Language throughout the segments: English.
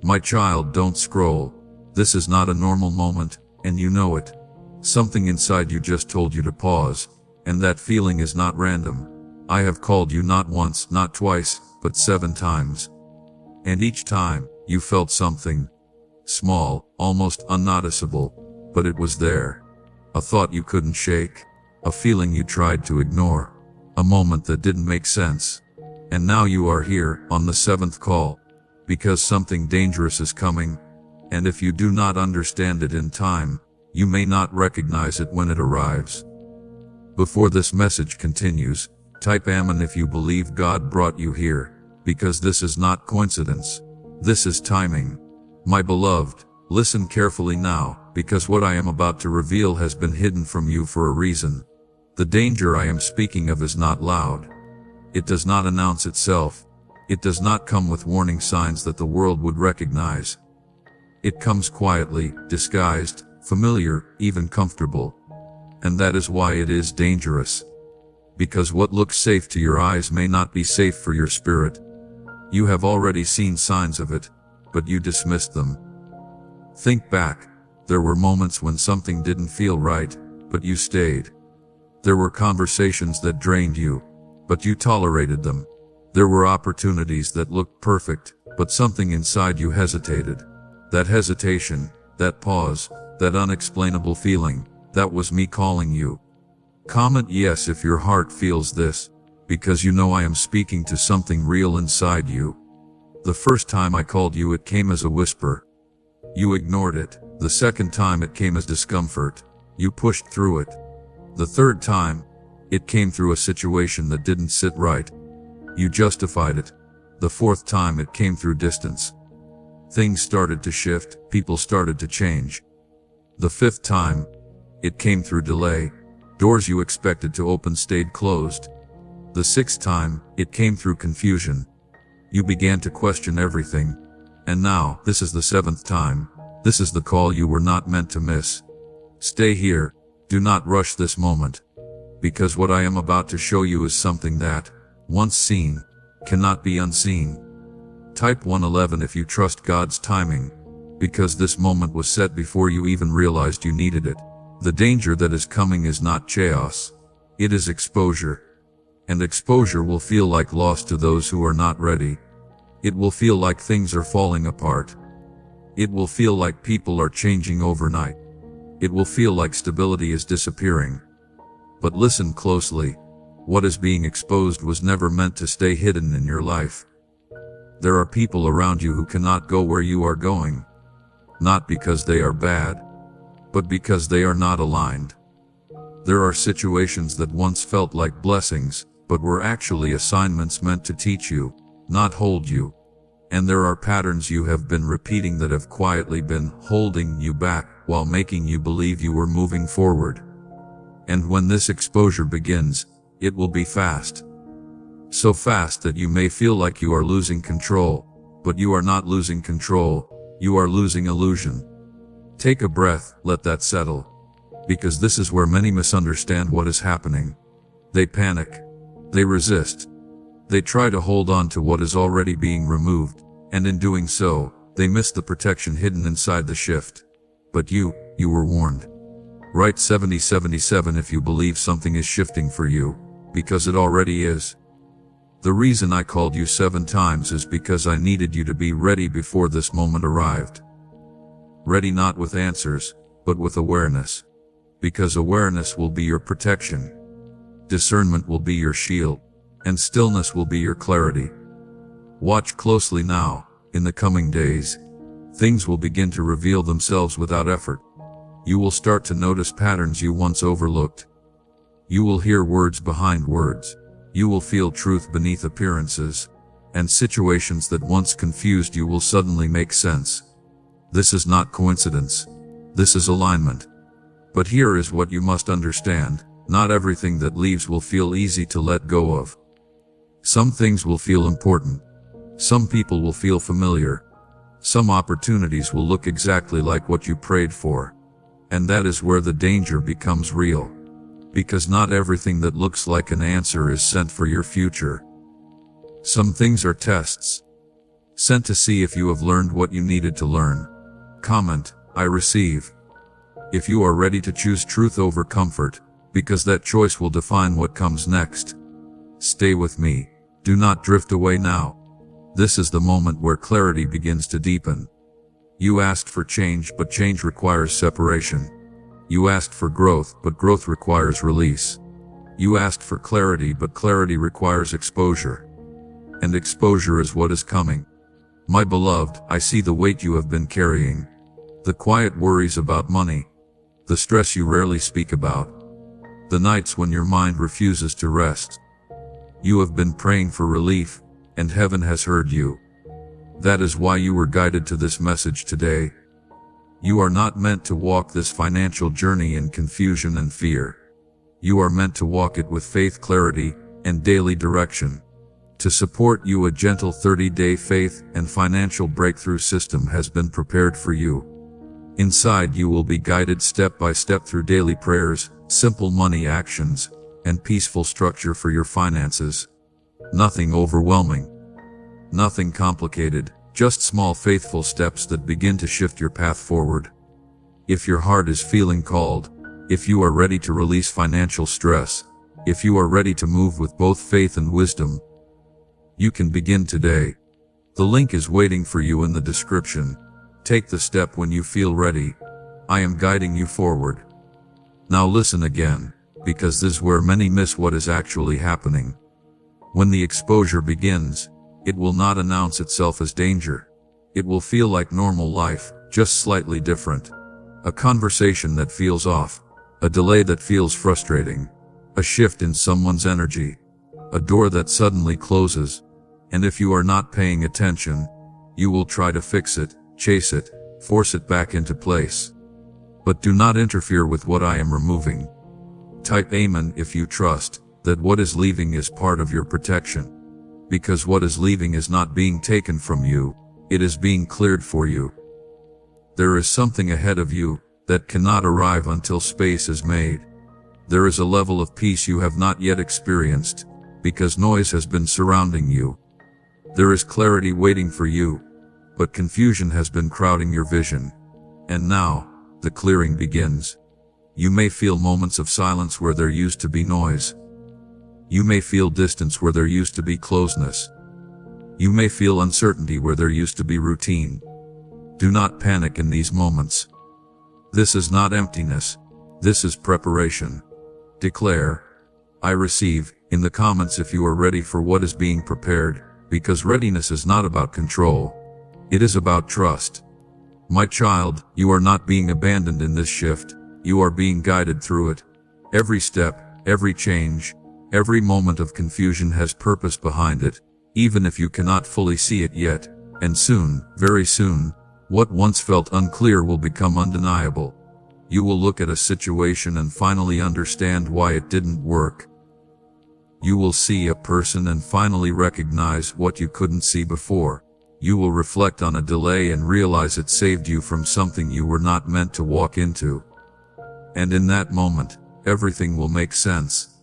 My child, don't scroll. This is not a normal moment, and you know it. Something inside you just told you to pause, and that feeling is not random. I have called you not once, not twice, but 7 times. And each time, you felt something. Small, almost unnoticeable, but it was there. A thought you couldn't shake. A feeling you tried to ignore. A moment that didn't make sense. And now you are here, on the 7th call. Because something dangerous is coming. And if you do not understand it in time, you may not recognize it when it arrives. Before this message continues, type Amen if you believe God brought you here, because this is not coincidence. This is timing. My beloved, listen carefully now, because what I am about to reveal has been hidden from you for a reason. The danger I am speaking of is not loud. It does not announce itself. It does not come with warning signs that the world would recognize. It comes quietly, disguised, familiar, even comfortable. And that is why it is dangerous. Because what looks safe to your eyes may not be safe for your spirit. You have already seen signs of it, but you dismissed them. Think back. There were moments when something didn't feel right, but you stayed. There were conversations that drained you, but you tolerated them. There were opportunities that looked perfect, but something inside you hesitated. That hesitation, that pause, that unexplainable feeling, that was me calling you. Comment yes if your heart feels this, because you know I am speaking to something real inside you. The first time I called you, it came as a whisper. You ignored it. The second time it came as discomfort. You pushed through it. The third time, it came through a situation that didn't sit right. You justified it. The fourth time it came through distance. Things started to shift, people started to change. The fifth time, it came through delay. Doors you expected to open stayed closed. The sixth time, it came through confusion. You began to question everything. And now, this is the 7th time. This is the call you were not meant to miss. Stay here. Do not rush this moment. Because what I am about to show you is something that, once seen, cannot be unseen. Type 111 if you trust God's timing. Because this moment was set before you even realized you needed it. The danger that is coming is not chaos. It is exposure. And exposure will feel like loss to those who are not ready. It will feel like things are falling apart. It will feel like people are changing overnight. It will feel like stability is disappearing. But listen closely. What is being exposed was never meant to stay hidden in your life. There are people around you who cannot go where you are going. Not because they are bad, but because they are not aligned. There are situations that once felt like blessings, but were actually assignments meant to teach you, not hold you. And there are patterns you have been repeating that have quietly been holding you back while making you believe you were moving forward. And when this exposure begins, it will be fast. So fast that you may feel like you are losing control, but you are not losing control, you are losing illusion. Take a breath, let that settle. Because this is where many misunderstand what is happening. They panic. They resist. They try to hold on to what is already being removed, and in doing so, they miss the protection hidden inside the shift. But you were warned. Write 7077 if you believe something is shifting for you, because it already is. The reason I called you 7 times is because I needed you to be ready before this moment arrived. Ready not with answers, but with awareness. Because awareness will be your protection. Discernment will be your shield. And stillness will be your clarity. Watch closely now. In the coming days, things will begin to reveal themselves without effort. You will start to notice patterns you once overlooked. You will hear words behind words. You will feel truth beneath appearances. And situations that once confused you will suddenly make sense. This is not coincidence. This is alignment. But here is what you must understand. Not everything that leaves will feel easy to let go of. Some things will feel important. Some people will feel familiar. Some opportunities will look exactly like what you prayed for. And that is where the danger becomes real. Because not everything that looks like an answer is sent for your future. Some things are tests. Sent to see if you have learned what you needed to learn. Comment, I receive. If you are ready to choose truth over comfort, because that choice will define what comes next. Stay with me. Do not drift away now. This is the moment where clarity begins to deepen. You asked for change, but change requires separation. You asked for growth, but growth requires release. You asked for clarity, but clarity requires exposure. And exposure is what is coming. My beloved, I see the weight you have been carrying. The quiet worries about money. The stress you rarely speak about. The nights when your mind refuses to rest. You have been praying for relief, and heaven has heard you. That is why you were guided to this message today. You are not meant to walk this financial journey in confusion and fear. You are meant to walk it with faith, clarity, and daily direction. To support you, a gentle 30-day faith and financial breakthrough system has been prepared for you. Inside, you will be guided step by step through daily prayers, simple money actions, and peaceful structure for your finances. Nothing overwhelming. Nothing complicated, just small faithful steps that begin to shift your path forward. If your heart is feeling called, if you are ready to release financial stress, if you are ready to move with both faith and wisdom, you can begin today. The link is waiting for you in the description. Take the step when you feel ready. I am guiding you forward. Now listen again, because this is where many miss what is actually happening. When the exposure begins, it will not announce itself as danger. It will feel like normal life, just slightly different. A conversation that feels off. A delay that feels frustrating. A shift in someone's energy. A door that suddenly closes. And if you are not paying attention, you will try to fix it, chase it, force it back into place. But do not interfere with what I am removing. Type Amen if you trust that what is leaving is part of your protection. Because what is leaving is not being taken from you, it is being cleared for you. There is something ahead of you that cannot arrive until space is made. There is a level of peace you have not yet experienced, because noise has been surrounding you. There is clarity waiting for you, but confusion has been crowding your vision. And now, the clearing begins. You may feel moments of silence where there used to be noise. You may feel distance where there used to be closeness. You may feel uncertainty where there used to be routine. Do not panic in these moments. This is not emptiness. This is preparation. Declare, I receive, in the comments if you are ready for what is being prepared, because readiness is not about control. It is about trust. My child, you are not being abandoned in this shift. You are being guided through it. Every step, every change, every moment of confusion has purpose behind it, even if you cannot fully see it yet. And soon, very soon, what once felt unclear will become undeniable. You will look at a situation and finally understand why it didn't work. You will see a person and finally recognize what you couldn't see before. You will reflect on a delay and realize it saved you from something you were not meant to walk into. And in that moment, everything will make sense.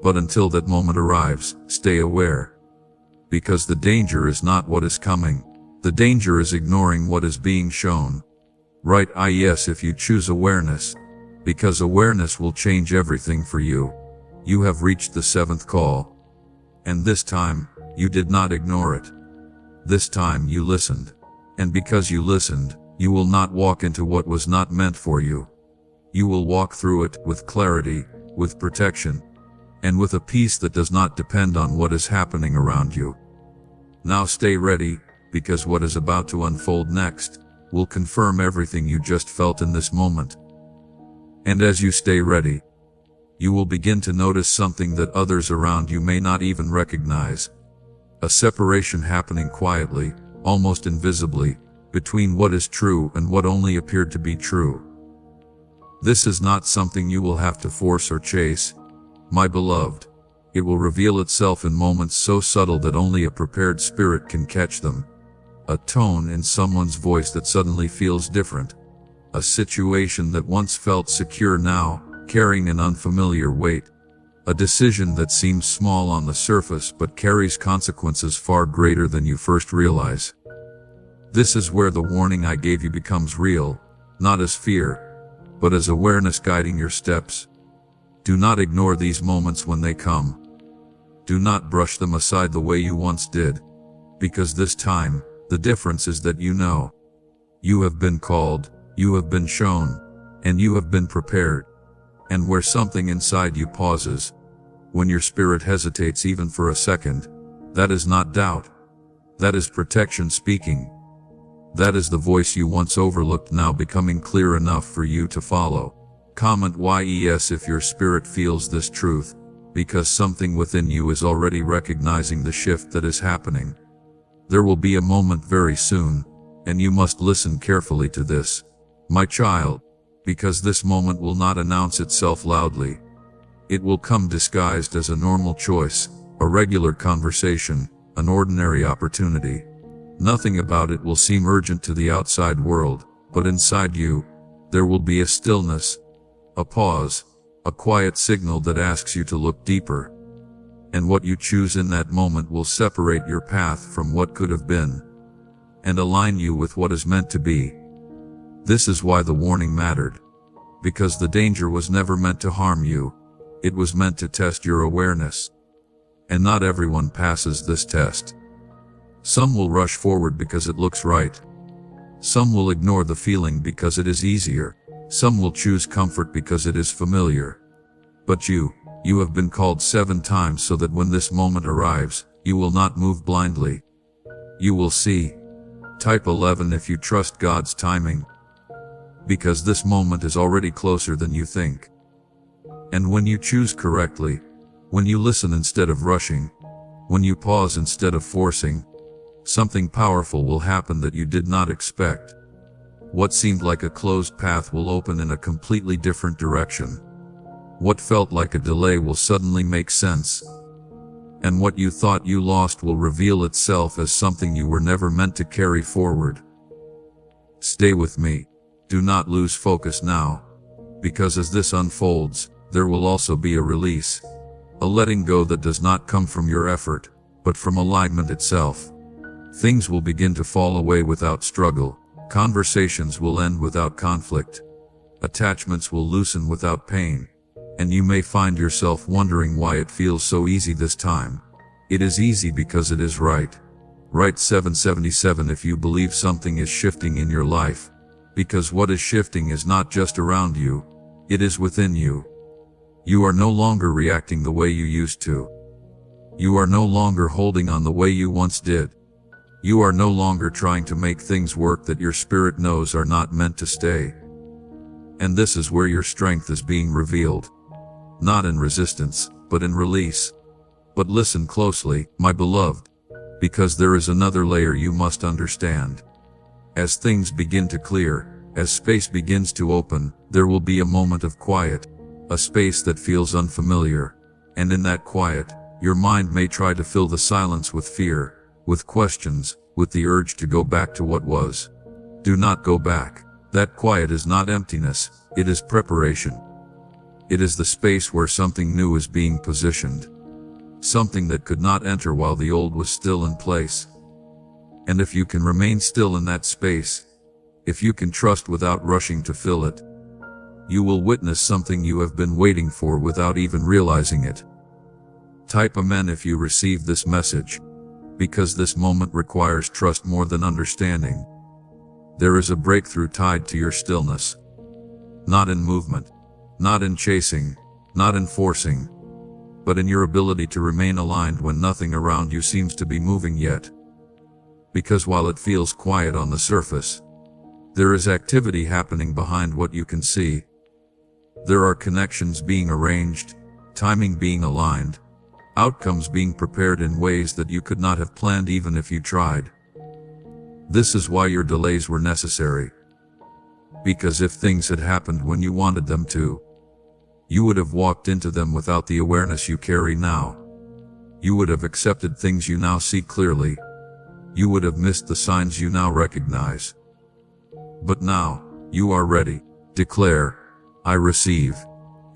But until that moment arrives, stay aware. Because the danger is not what is coming. The danger is ignoring what is being shown. Write yes if you choose awareness. Because awareness will change everything for you. You have reached the 7th call. And this time, you did not ignore it. This time you listened. And because you listened, you will not walk into what was not meant for you. You will walk through it with clarity, with protection, and with a peace that does not depend on what is happening around you. Now stay ready, because what is about to unfold next will confirm everything you just felt in this moment. And as you stay ready, you will begin to notice something that others around you may not even recognize. A separation happening quietly, almost invisibly, between what is true and what only appeared to be true. This is not something you will have to force or chase, my beloved. It will reveal itself in moments so subtle that only a prepared spirit can catch them. A tone in someone's voice that suddenly feels different. A situation that once felt secure now, carrying an unfamiliar weight. A decision that seems small on the surface but carries consequences far greater than you first realize. This is where the warning I gave you becomes real, not as fear, but as awareness guiding your steps. Do not ignore these moments when they come. Do not brush them aside the way you once did, because this time, the difference is that you know. You have been called, you have been shown, and you have been prepared. And where something inside you pauses, when your spirit hesitates even for a second, that is not doubt. That is protection speaking. That is the voice you once overlooked now becoming clear enough for you to follow. Comment yes if your spirit feels this truth, because something within you is already recognizing the shift that is happening. There will be a moment very soon, and you must listen carefully to this, my child, because this moment will not announce itself loudly. It will come disguised as a normal choice, a regular conversation, an ordinary opportunity. Nothing about it will seem urgent to the outside world, but inside you, there will be a stillness, a pause, a quiet signal that asks you to look deeper. And what you choose in that moment will separate your path from what could have been, and align you with what is meant to be. This is why the warning mattered. Because the danger was never meant to harm you. It was meant to test your awareness. And not everyone passes this test. Some will rush forward because it looks right. Some will ignore the feeling because it is easier. Some will choose comfort because it is familiar. But you have been called 7 times so that when this moment arrives, you will not move blindly. You will see. Type 11 if you trust God's timing. Because this moment is already closer than you think. And when you choose correctly, when you listen instead of rushing, when you pause instead of forcing, something powerful will happen that you did not expect. What seemed like a closed path will open in a completely different direction. What felt like a delay will suddenly make sense. And what you thought you lost will reveal itself as something you were never meant to carry forward. Stay with me. Do not lose focus now. Because as this unfolds, there will also be a release. A letting go that does not come from your effort, but from alignment itself. Things will begin to fall away without struggle. Conversations will end without conflict. Attachments will loosen without pain. And you may find yourself wondering why it feels so easy this time. It is easy because it is right. Write 777 if you believe something is shifting in your life. Because what is shifting is not just around you, it is within you. You are no longer reacting the way you used to. You are no longer holding on the way you once did. You are no longer trying to make things work that your spirit knows are not meant to stay. And this is where your strength is being revealed. Not in resistance, but in release. But listen closely, my beloved, because there is another layer you must understand. As things begin to clear, as space begins to open, there will be a moment of quiet, a space that feels unfamiliar. And in that quiet, your mind may try to fill the silence with fear, with questions, with the urge to go back to what was. Do not go back. That quiet is not emptiness, it is preparation. It is the space where something new is being positioned. Something that could not enter while the old was still in place. And if you can remain still in that space, if you can trust without rushing to fill it, you will witness something you have been waiting for without even realizing it. Type Amen if you receive this message, because this moment requires trust more than understanding. There is a breakthrough tied to your stillness. Not in movement, not in chasing, not in forcing, but in your ability to remain aligned when nothing around you seems to be moving yet. Because while it feels quiet on the surface, there is activity happening behind what you can see. There are connections being arranged, timing being aligned, outcomes being prepared in ways that you could not have planned even if you tried. This is why your delays were necessary. Because if things had happened when you wanted them to, you would have walked into them without the awareness you carry now. You would have accepted things you now see clearly. You would have missed the signs you now recognize. But now, you are ready. Declare, I receive.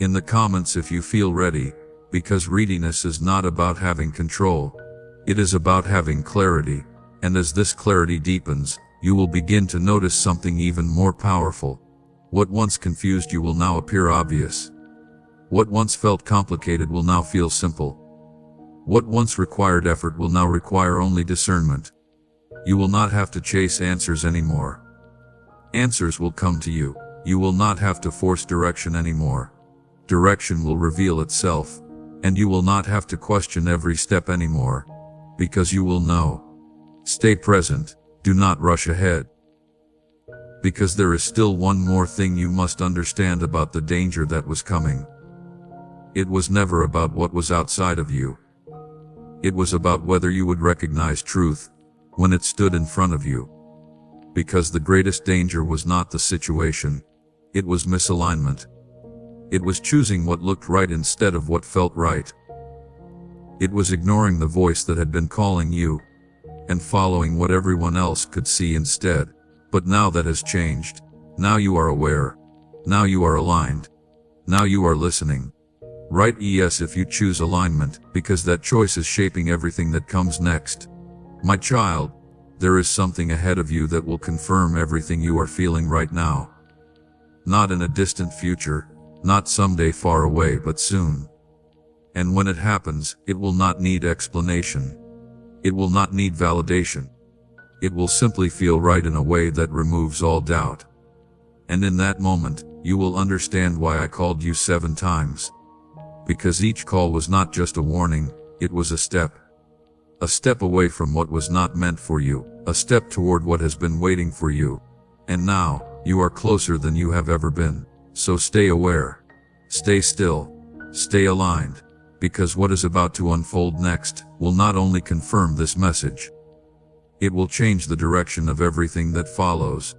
In the comments if you feel ready, because readiness is not about having control. It is about having clarity, and as this clarity deepens, you will begin to notice something even more powerful. What once confused you will now appear obvious. What once felt complicated will now feel simple. What once required effort will now require only discernment. You will not have to chase answers anymore. Answers will come to you. You will not have to force direction anymore. Direction will reveal itself, and you will not have to question every step anymore, because you will know. Stay present, do not rush ahead. Because there is still one more thing you must understand about the danger that was coming. It was never about what was outside of you. It was about whether you would recognize truth when it stood in front of you. Because the greatest danger was not the situation, it was misalignment. It was choosing what looked right instead of what felt right. It was ignoring the voice that had been calling you, and following what everyone else could see instead. But now that has changed. Now you are aware. Now you are aligned. Now you are listening. Write yes if you choose alignment, because that choice is shaping everything that comes next. My child, there is something ahead of you that will confirm everything you are feeling right now. Not in a distant future, not someday far away, but soon. And when it happens, it will not need explanation. It will not need validation. It will simply feel right in a way that removes all doubt. And in that moment, you will understand why I called you 7 times. Because each call was not just a warning, it was a step. A step away from what was not meant for you, a step toward what has been waiting for you. And now, you are closer than you have ever been. So stay aware. Stay still. Stay aligned. Because what is about to unfold next will not only confirm this message, it will change the direction of everything that follows.